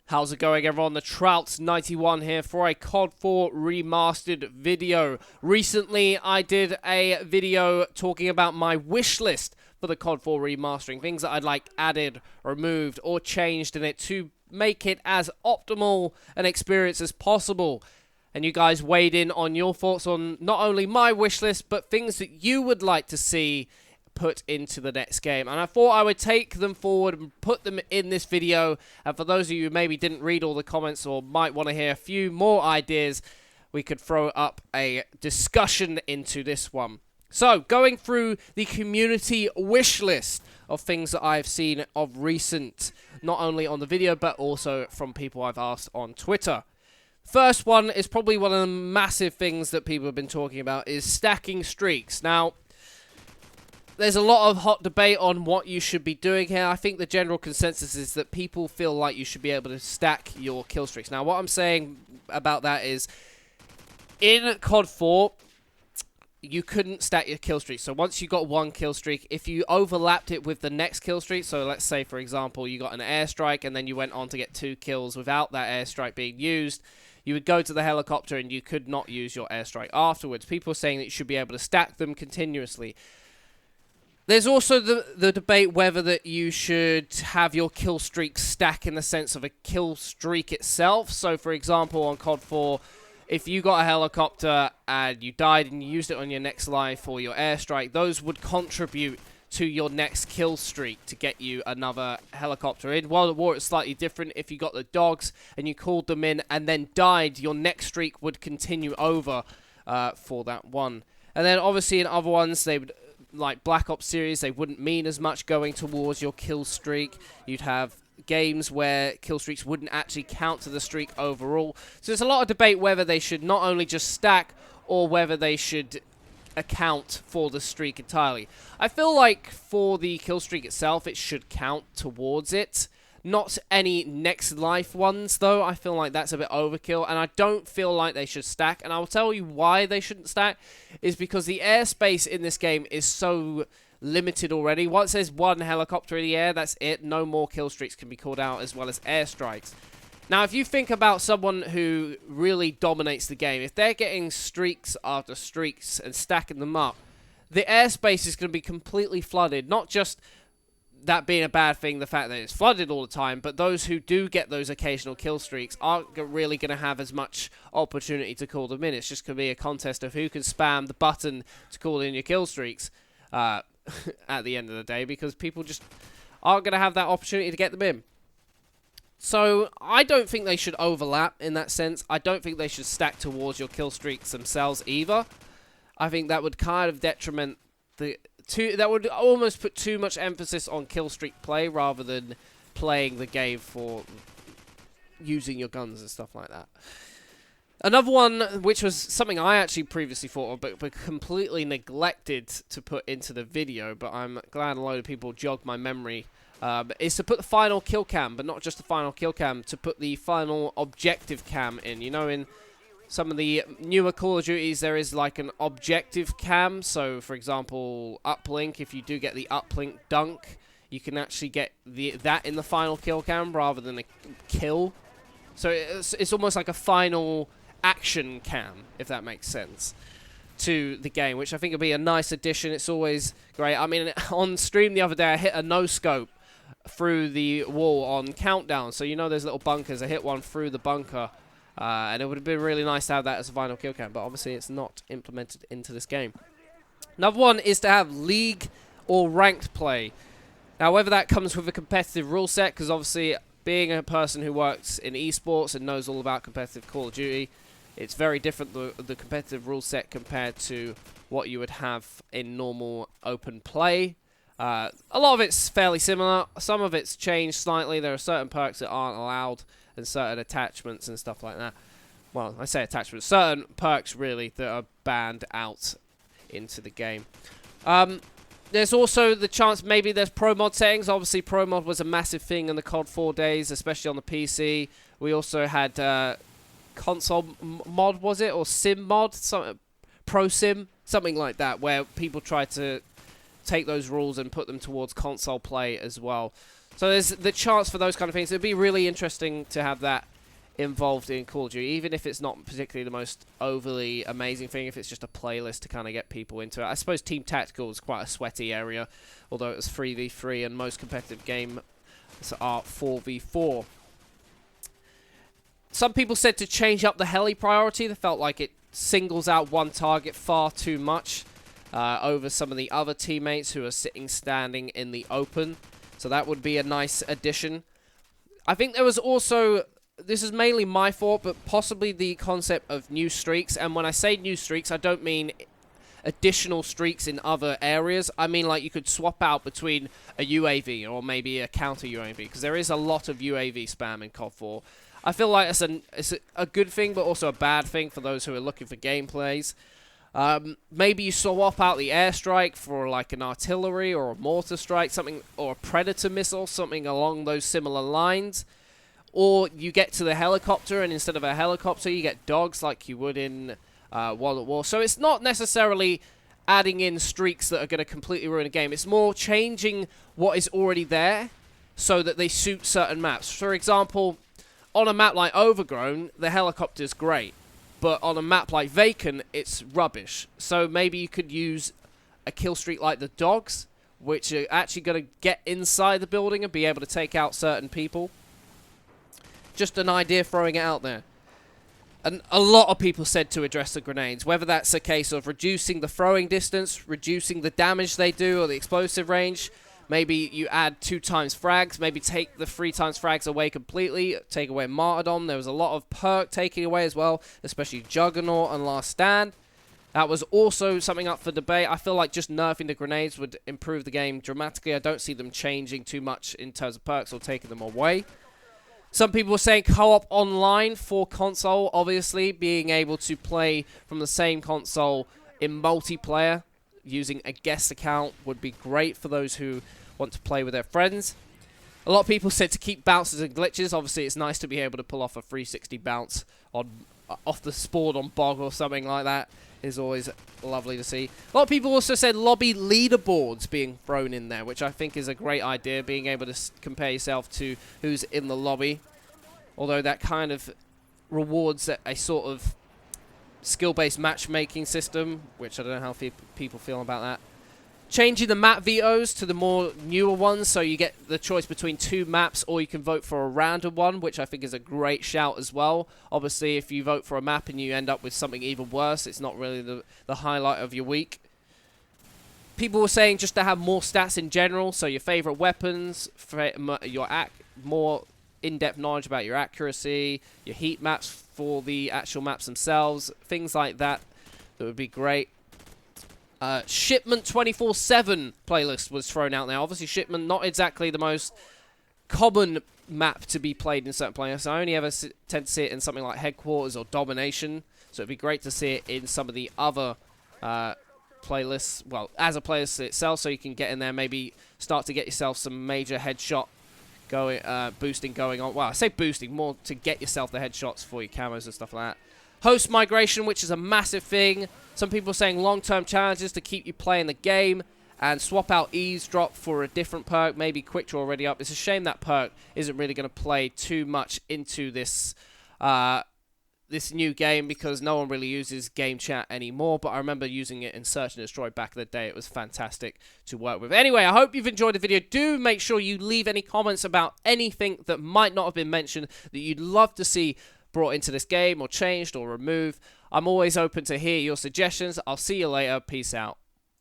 How's it going, everyone? The Trouts91 here for a COD4 Remastered video. Recently, I did a video talking about my wish list for the COD4 Remastering. Things that I'd like added, removed, or changed in it to make it as optimal an experience as possible. And you guys weighed in on your thoughts on not only my wish list, but things that you would like to see put into the next game, and I thought I would take them forward and put them in this video. And for those of you who maybe didn't read all the comments or might want to hear a few more ideas, we could throw up a discussion into this one. So, going through the community wish list of things that I've seen of recent, not only on the video but also from people I've asked on Twitter. First one is probably one of the massive things that people have been talking about, is stacking streaks. Now, there's a lot of hot debate on what you should be doing here. I think the general consensus is that people feel like you should be able to stack your kill streaks. Now, what I'm saying about that is, in COD 4, you couldn't stack your kill streak. So once you got one kill streak, if you overlapped it with the next kill streak, so let's say, for example, you got an airstrike and then you went on to get 2 kills without that airstrike being used, you would go to the helicopter and you could not use your airstrike afterwards. People are saying that you should be able to stack them continuously. There's also the debate whether that you should have your kill streak stack in the sense of a kill streak itself. So, for example, on COD 4, if you got a helicopter and you died and you used it on your next life or your airstrike, those would contribute to your next kill streak to get you another helicopter in. World at War, it's slightly different. If you got the dogs and you called them in and then died, your next streak would continue over for that one. And then, obviously, in other ones, they would, like Black Ops series, they wouldn't mean as much going towards your kill streak. You'd have games where kill streaks wouldn't actually count to the streak overall. So there's a lot of debate whether they should not only just stack or whether they should account for the streak entirely. I feel like for the kill streak itself, it should count towards it. Not any next life ones, though. I feel like that's a bit overkill, and I don't feel like they should stack. And I will tell you why they shouldn't stack, is because the airspace in this game is so limited already. Once there's one helicopter in the air, that's it. No more kill streaks can be called out, as well as airstrikes. Now, if you think about someone who really dominates the game, if they're getting streaks after streaks and stacking them up, the airspace is going to be completely flooded. Not just that being a bad thing, the fact that it's flooded all the time, but those who do get those occasional kill streaks aren't really going to have as much opportunity to call them in. It's just going to be a contest of who can spam the button to call in your kill streaks at the end of the day, because people just aren't going to have that opportunity to get them in. So I don't think they should overlap in that sense. I don't think they should stack towards your kill streaks themselves either. I think that would kind of detriment that would almost put too much emphasis on kill streak play rather than playing the game for using your guns and stuff like that. Another one, which was something I actually previously thought of, but completely neglected to put into the video, but I'm glad a load of people jogged my memory, is to put the final kill cam, but not just the final kill cam, to put the final objective cam in. You know, in some of the newer Call of Duties, there is like an objective cam. So, for example, uplink, if you do get the uplink dunk, you can actually get that in the final kill cam rather than a kill. So it's almost like a final action cam, if that makes sense, to the game, which I think would be a nice addition. It's always great. I mean, on stream the other day, I hit a no-scope through the wall on Countdown. So, you know, there's little bunkers. I hit one through the bunker. And it would have been really nice to have that as a final kill cam, but obviously it's not implemented into this game. Another one is to have league or ranked play. Now, whether that comes with a competitive rule set, because obviously being a person who works in esports and knows all about competitive Call of Duty, it's very different, the competitive rule set, compared to what you would have in normal open play. A lot of it's fairly similar. Some of it's changed slightly. There are certain perks that aren't allowed, and certain attachments and stuff like that. Well, I say attachments. Certain perks, really, that are banned out into the game. There's also the chance maybe there's pro mod settings. Obviously, pro mod was a massive thing in the COD 4 days, especially on the PC. We also had console mod, was it? Or sim mod? Pro sim? Something like that, where people try to take those rules and put them towards console play as well. So there's the chance for those kind of things. It'd be really interesting to have that involved in Call of Duty, even if it's not particularly the most overly amazing thing, if it's just a playlist to kind of get people into it. I suppose Team Tactical is quite a sweaty area, although it was 3v3 and most competitive games are 4v4. Some people said to change up the heli priority. They felt like it singles out one target far too much over some of the other teammates who are standing in the open. So that would be a nice addition. I think there was also, this is mainly my fault, but possibly the concept of new streaks. And when I say new streaks, I don't mean additional streaks in other areas. I mean, like, you could swap out between a UAV or maybe a counter UAV, because there is a lot of UAV spam in COD4. I feel like it's a good thing, but also a bad thing for those who are looking for gameplays. Maybe you swap out the airstrike for like an artillery or a mortar strike, something, or a predator missile, something along those similar lines. Or you get to the helicopter, and instead of a helicopter, you get dogs like you would in World at War. So it's not necessarily adding in streaks that are going to completely ruin a game. It's more changing what is already there so that they suit certain maps. For example, on a map like Overgrown, the helicopter's great. But on a map like Vacant, it's rubbish. So maybe you could use a kill streak like the dogs, which are actually going to get inside the building and be able to take out certain people. Just an idea, throwing it out there. And a lot of people said to address the grenades, whether that's a case of reducing the throwing distance, reducing the damage they do, or the explosive range. Maybe you add 2 times frags, maybe take the 3 times frags away completely, take away Martyrdom. There was a lot of perk taking away as well, especially Juggernaut and Last Stand. That was also something up for debate. I feel like just nerfing the grenades would improve the game dramatically. I don't see them changing too much in terms of perks or taking them away. Some people were saying co-op online for console, obviously, being able to play from the same console in multiplayer using a guest account would be great for those who want to play with their friends. A lot of people said to keep bounces and glitches. Obviously, it's nice to be able to pull off a 360 bounce on off the spawn on Bog or something like that. Is always lovely to see. A lot of people also said lobby leaderboards being thrown in there, which I think is a great idea, being able to compare yourself to who's in the lobby. Although that kind of rewards a sort of skill-based matchmaking system, which I don't know how people feel about that. Changing the map vetoes to the more newer ones, so you get the choice between 2 maps, or you can vote for a random one, which I think is a great shout as well. Obviously, if you vote for a map and you end up with something even worse, it's not really the highlight of your week. People were saying just to have more stats in general, so your favorite weapons, more in-depth knowledge about your accuracy, your heat maps for the actual maps themselves, things like that. That would be great. Shipment 24/7 playlist was thrown out there. Obviously, Shipment, not exactly the most common map to be played in certain playlists. I only ever tend to see it in something like Headquarters or Domination, so it'd be great to see it in some of the other playlists, well, as a playlist itself, so you can get in there, maybe start to get yourself some major headshot boosting going on. Well, I say boosting, more to get yourself the headshots for your camos and stuff like that. Host migration, which is a massive thing. Some people are saying long-term challenges to keep you playing the game, and swap out eavesdrop for a different perk, maybe quick draw already up. It's a shame that perk isn't really going to play too much into this this new game, because no one really uses game chat anymore, but I remember using it in Search and Destroy back in the day. It was fantastic to work with. Anyway, I hope you've enjoyed the video. Do make sure you leave any comments about anything that might not have been mentioned that you'd love to see brought into this game or changed or removed. I'm always open to hear your suggestions. I'll see you later. Peace out.